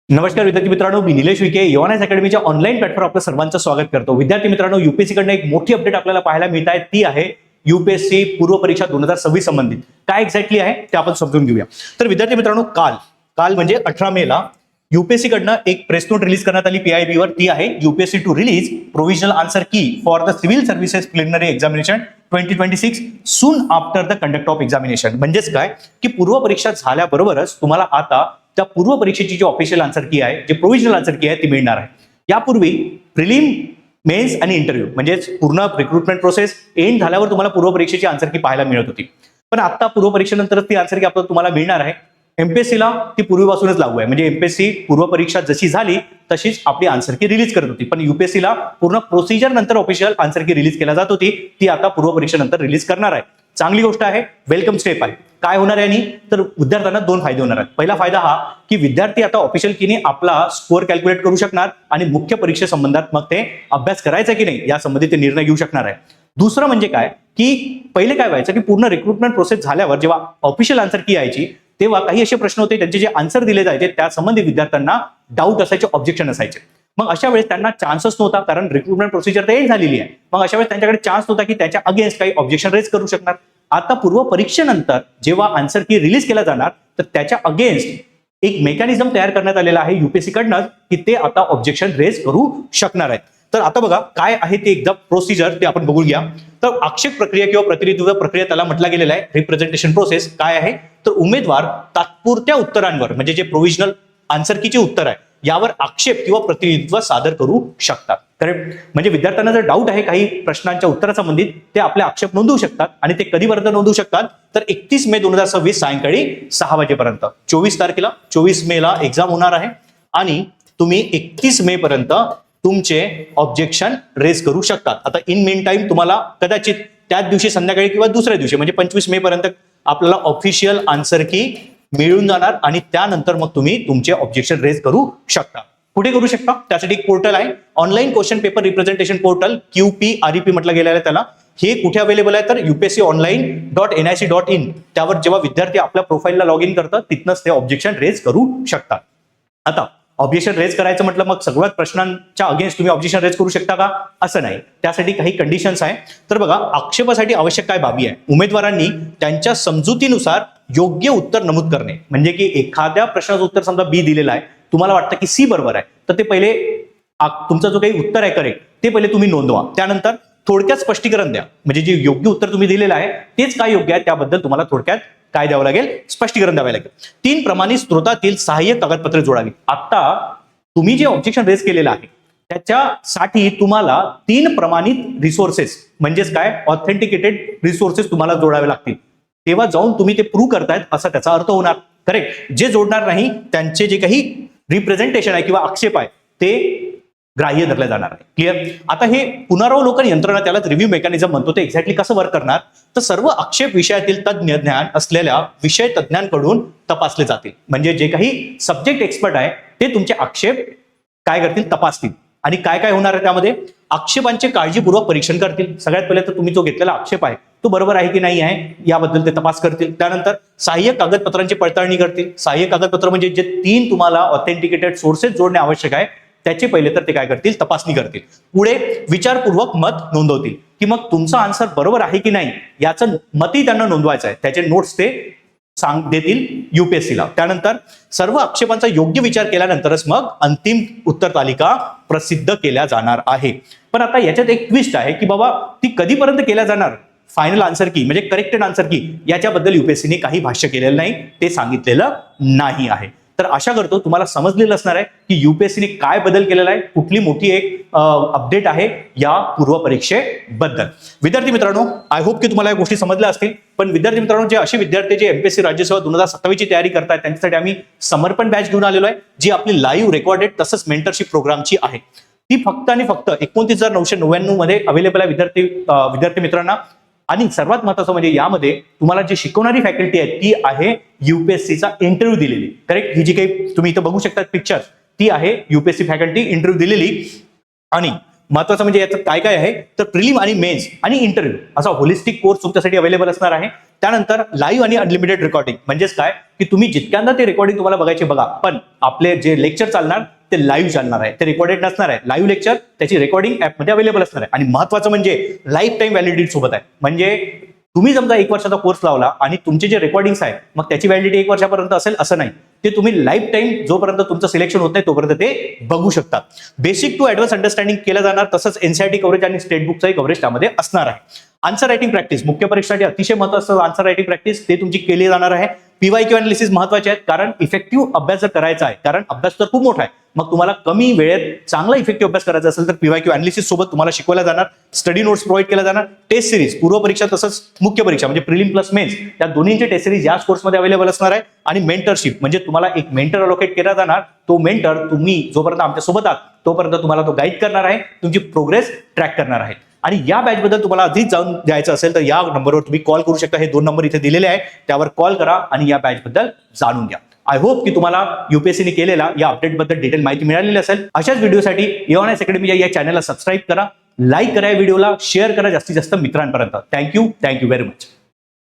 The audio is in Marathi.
नमस्कार विद्यार्थी मित्रांनो, मी निलेश विखे योहानास अकॅडमीच्या ऑनलाईन प्लॅटफॉर्म आपलं सर्वांचं स्वागत करतो. विद्यार्थी मित्रांनो, यूपीएससी कडनं एक मोठी अपडेट आपल्याला पाहायला मिळत आहे. ती आहे यूपीएससी पूर्व परीक्षा 2026 संबंधित. काय एक्झॅक्टली आहे ते आपण समजून घेऊया. तर विद्यार्थी मित्रांनो, काल म्हणजे 18 मेला यूपीएससी कडनं एक प्रेस नोट रिलीज करण्यात आली PIB वर. ती आहे UPSC to release provisional answer key for the civil services preliminary examination 2026 soon after the conduct of examination. म्हणजेच काय की पूर्व परीक्षा झाल्याबरोबरच तुम्हाला आता त्या पूर्व परीक्षेची जी ऑफिशियल आन्सर की आहे, जे प्रोव्हिजनल आन्सर की आहे ती मिळणार आहे. यापूर्वी प्रिलिम, मेन्स आणि इंटरव्ह्यू म्हणजेच पूर्ण रिक्रुटमेंट प्रोसेस एंड झाल्यावर तुम्हाला पूर्व परीक्षेची आन्सर की पाहायला मिळत होती. पण आता पूर्व परीक्षेनंतरच ती आन्सर की आपल्याला तुम्हाला मिळणार आहे. एमपीएससीला ती पूर्वीपासूनच लागू आहे. म्हणजे एमपीएससी पूर्व परीक्षा जशी झाली तशीच आपली आन्सर की रिलीज करत होती. पण यूपीएससीला पूर्ण प्रोसिजर नंतर ऑफिशियल आन्सर की रिलीज केला जात होती, ती आता पूर्व परीक्षेनंतर रिलीज करणार आहे. चांगली गोष्ट आहे, वेलकम स्टेप आहे. काय होणार आहे तर विद्यार्थ्यांना दोन फायदे होणार आहेत. पहिला फायदा हा की विद्यार्थी आता ऑफिशियल कीने आपला स्कोअर कॅल्क्युलेट करू शकणार आणि मुख्य परीक्षेसंबंधात मग ते अभ्यास करायचा की नाही या संबंधित ते निर्णय घेऊ शकणार आहे. दुसरं म्हणजे काय की पहिले काय व्हायचं की पूर्ण रिक्रुटमेंट प्रोसेस झाल्यावर जेव्हा ऑफिशियल आन्सर की यायची तेव्हा काही असे प्रश्न होते, त्यांचे जे आन्सर दिले जायचे त्या संबंधी विद्यार्थ्यांना डाऊट असायचे, ऑब्जेक्शन असायचे. मग अशा वेळेस त्यांना चान्सच नव्हता, कारण रिक्रुटमेंट प्रोसिजर तर एंड झालेली आहे. मग अशा वेळेस त्यांच्याकडे चान्स नव्हता की त्याच्या अगेन्स्ट काही ऑब्जेक्शन रेज करू शकणार. आता पूर्व परीक्षेनंतर जेव्हा आन्सर की रिलीज केला जाणार तर त्याच्या अगेन्स्ट एक मेकॅनिझम तयार करण्यात आलेला आहे यूपीएससी कडनं की ते आता ऑब्जेक्शन रेज करू शकणार आहेत. तर आता बघा काय आहे ते एकदा प्रोसिजर ते आपण बघूया. तर आक्षेप प्रक्रिया किंवा प्रतिनिधित्व प्रक्रिया त्याला म्हटलं गेलेलं आहे. रिप्रेझेंटेशन प्रोसेस काय आहे तर उमेदवार तात्पुरत्या उत्तरांवर म्हणजे जे प्रोव्हिजनल आन्सर कीचे उत्तर आहे यावर आक्षेप किंवा प्रतिनिधित्व सादर करू शकतात. करेक्ट. म्हणजे विद्यार्थ्यांना जर डाऊट आहे काही प्रश्नांच्या उत्तरासंबंधित ते आपले आक्षेप नोंदवू शकतात आणि ते कधीपर्यंत नोंदवू शकतात तर 31 मे 2026 सायंकाळी 6 वाजेपर्यंत. 24 मेला एक्झाम होणार आहे आणि तुम्ही 31 मे पर्यंत तुमचे ऑब्जेक्शन रेज करू शकतात. आता इन मेन टाइम तुम्हाला कदाचित त्याच दिवशी संध्याकाळी किंवा दुसऱ्या दिवशी म्हणजे 25 मे पर्यंत आपल्याला ऑफिशियल आन्सर की मिळून जाणार आणि त्यानंतर मग तुम्ही तुमचे ऑब्जेक्शन रेज करू शकता. कुठे करू शकता त्यासाठी एक पोर्टल आहे, online question paper representation portal, QPREP म्हटलं गेलेलं आहे त्याला. हे कुठे अवेलेबल आहे तर upsconline.nic.in. त्यावर जेव्हा विद्यार्थी आपल्या प्रोफाईलला लॉग इन करतात तिथनंच ते ऑब्जेक्शन रेज करू शकतात. आता ऑब्जेक्शन रेज करायचं म्हटलं मग सगळ्यात प्रश्नांच्या अगेन्स्ट तुम्ही ऑब्जेक्शन रेज करू शकता का असं नाही, त्यासाठी काही कंडिशन्स आहे. तर बघा आक्षेपासाठी आवश्यक काय बाबी आहे. उमेदवारांनी त्यांच्या समजुतीनुसार योग्य उत्तर नमूद करणे. म्हणजे की एखाद्या प्रश्नाचं उत्तर समजा बी दिलेलं आहे, तुम्हाला वाटतं की सी बरोबर आहे तर ते पहिले तुमचं जो काही उत्तर आहे करेक्ट ते पहिले तुम्ही नोंदवा. त्यानंतर थोडक्यात स्पष्टीकरण द्या. म्हणजे जे योग्य उत्तर तुम्ही दिलेलं आहे तेच काय योग्य आहे त्याबद्दल तुम्हाला थोडक्यात काय द्यावं लागेल, स्पष्टीकरण द्यावं लागेल. 3 प्रमाणित स्त्रोतातील सहाय्यक कागदपत्रे जोडावी. आता तुम्ही जे ऑब्जेक्शन रेज केलेलं आहे त्याच्यासाठी तुम्हाला 3 प्रमाणित रिसोर्सेस म्हणजेच काय ऑथेंटिकेटेड रिसोर्सेस तुम्हाला जोडावे लागतील. तेव्हा जाऊन तुम्ही ते प्रूव्ह करतायत असा त्याचा अर्थ होणार. करेक्ट. जे जोडणार नाही त्यांचे जे काही रिप्रेझेंटेशन आहे किंवा आक्षेप आहे ते ग्राह्य धरले जाणार आहे. क्लिअर. आता हे पुनरावलोकन यंत्रणा त्यालाच रिव्ह्यू मेकॅनिझम म्हणतो. ते एक्झॅक्टली कसं वर्क करणार तर सर्व आक्षेप विषयातील तज्ज्ञ ज्ञान असलेल्या विषय तज्ज्ञांकडून तपासले जातील. म्हणजे जे काही सब्जेक्ट एक्सपर्ट आहे ते तुमचे आक्षेप काय करतील तपासतील आणि काय काय होणार आहे त्यामध्ये आक्षेपांचे काळजीपूर्वक परीक्षण करतील. सगळ्यात पहिले तर तुम्ही जो घेतलेला आक्षेप आहे तो बरोबर आहे की नाही आहे याबद्दल ते तपास करतील. त्यानंतर सहाय्यक कागदपत्रांची पडताळणी करतील. सहाय्यक कागदपत्र म्हणजे जे 3 तुम्हाला ऑथेंटिकेटेड सोर्सेस जोडणे आवश्यक आहे त्याचे पहिले तर ते काय करतील तपासणी करतील. पुढे विचारपूर्वक मत नोंदवतील की मग तुमचा आन्सर बरोबर आहे की नाही याचं मतही त्यांना नोंदवायचं आहे. त्याचे नोट्स ते देतील यूपीएससीला. त्यानंतर सर्व आक्षेपांचा योग्य विचार केल्यानंतरच मग अंतिम उत्तर तालिका प्रसिद्ध केल्या जाणार आहे. पण आता याच्यात एक ट्विस्ट आहे की बाबा ती कधीपर्यंत केल्या जाणार फायनल आन्सर की म्हणजे करेक्टेड आन्सर की याच्याबद्दल यूपीएससीने काही भाष्य केलेलं नाही, ते सांगितलेलं नाही आहे. तर आशा करतो तुम्हाला समजलेलं असणार आहे की यूपीएससीने काय बदल केलेला आहे, कुठली मोठी एक अपडेट आहे या पूर्व परीक्षेबद्दल. विद्यार्थी मित्रांनो, आय होप की तुम्हाला या गोष्टी समजल्या असतील. पण विद्यार्थी मित्रांनो, जे असे विद्यार्थी जे एमपीएससी राज्यसेवा 2027 ची तयारी करतात त्यांच्यासाठी आम्ही समर्पण बॅच घेऊन आलेलो आहे, जी आपली लाईव्ह रेकॉर्डेड तसंच मेंटरशिप प्रोग्रामची आहे. ती फक्त आणि फक्त 29,999 मध्ये अवेलेबल आहे विद्यार्थी मित्रांना. आणि सर्वात महत्त्वाचं म्हणजे यामध्ये तुम्हाला जी शिकवणारी फॅकल्टी आहे ती आहे यूपीएससीचा इंटरव्ह्यू दिलेली. करेक्ट. ही जी काही तुम्ही इथं बघू शकता पिक्चर ती आहे यूपीएससी फॅकल्टी इंटरव्ह्यू दिलेली. आणि महत्वाचं म्हणजे याचं काय काय आहे तर प्रिलिम आणि मेन्स आणि इंटरव्ह्यू असा होलिस्टिक कोर्स तुमच्यासाठी अवेलेबल असणार आहे. त्यानंतर लाईव्ह आणि अनलिमिटेड रेकॉर्डिंग म्हणजेच काय की तुम्ही जितक्यांदा ते रेकॉर्डिंग तुम्हाला बघायचे बघा, पण आपले जे लेक्चर चालणार ते लाईव्ह चालणार आहे, ते रेकॉर्डेड नसणार आहे. लाईव्ह लेक्चर त्याची रेकॉर्डिंग ऍपमध्ये अवेलेबल असणार आहे. आणि महत्वाचं म्हणजे लाईफ टाईम व्हॅलिडिटी सोबत आहे. म्हणजे तुम्ही समजा 1 वर्षाचा कोर्स लावला आणि तुमचे जे रेकॉर्डिंग्स आहेत मग त्याची व्हॅलिडिटी 1 वर्षापर्यंत असेल असं नाही, ते तुम्ही लाईफ टाईम जोपर्यंत तुमचं सिलेक्शन होत नाही तोपर्यंत ते बघू शकता. बेसिक टू ऍडव्हान्स अंडरस्टँडिंग केलं जाणार, तसंच एनसीईआरटी कव्हरेज आणि स्टेट बुकचंही कव्हरेज त्यामध्ये असणार आहे. आन्सर रायटिंग प्रॅक्टिस मुख्य परीक्षेसाठी अतिशय महत्त्वाचं आन्सर रायटिंग प्रॅक्टिस ते तुमची केली जाणार आहे. पीवायक्यू अनालिसिस महत्वाचे आहेत, कारण इफेक्टिव्ह अभ्यास जर करायचा आहे, कारण अभ्यास तर खूप मोठा आहे, मग तुम्हाला कमी वेळेत चांगला इफेक्टिव्ह अभ्यास करायचा असेल तर पीवायक्यू अनालिसिस सोबत तुम्हाला शिकवल्या जाणार, स्टडी नोट्स प्रोव्हाइड केल्या जाणार, टेस्ट सिरीज पूर्व परीक्षा तसंच मुख्य परीक्षा म्हणजे प्रिलिम प्लस मेन्स या दोन्हींचे टेस्ट सिरीज याच कोर्समध्ये अवेलेबल असणार आहे. आणि मेंटरशिप म्हणजे तुम्हाला एक मेंटर अलोकेट केला जाणार, तो मेंटर तुम्ही जोपर्यंत आमच्या सोबत आहात तोपर्यंत तुम्हाला तो गाईड करणार आहे, तुमची प्रोग्रेस ट्रॅक करणार आहे. आणि या बॅच बद्दल तुम्हाला अधिक जाऊन द्यायचं असेल तर या नंबरवर तुम्ही कॉल करू शकता. हे 2 नंबर इथे दिलेले आहेत, त्यावर कॉल करा आणि या बॅच बद्दल जाणून घ्या. आय होप की तुम्हाला युपीएससीने केलेला या अपडेट बद्दल डिटेल माहिती मिळालेली असेल. अशाच व्हिडिओसाठी एओनाइस अकॅडमीच्या या चॅनलला सबस्क्राईब करा, लाईक करा, या व्हिडिओला शेअर करा जास्तीत जास्त मित्रांपर्यंत. Thank you very much.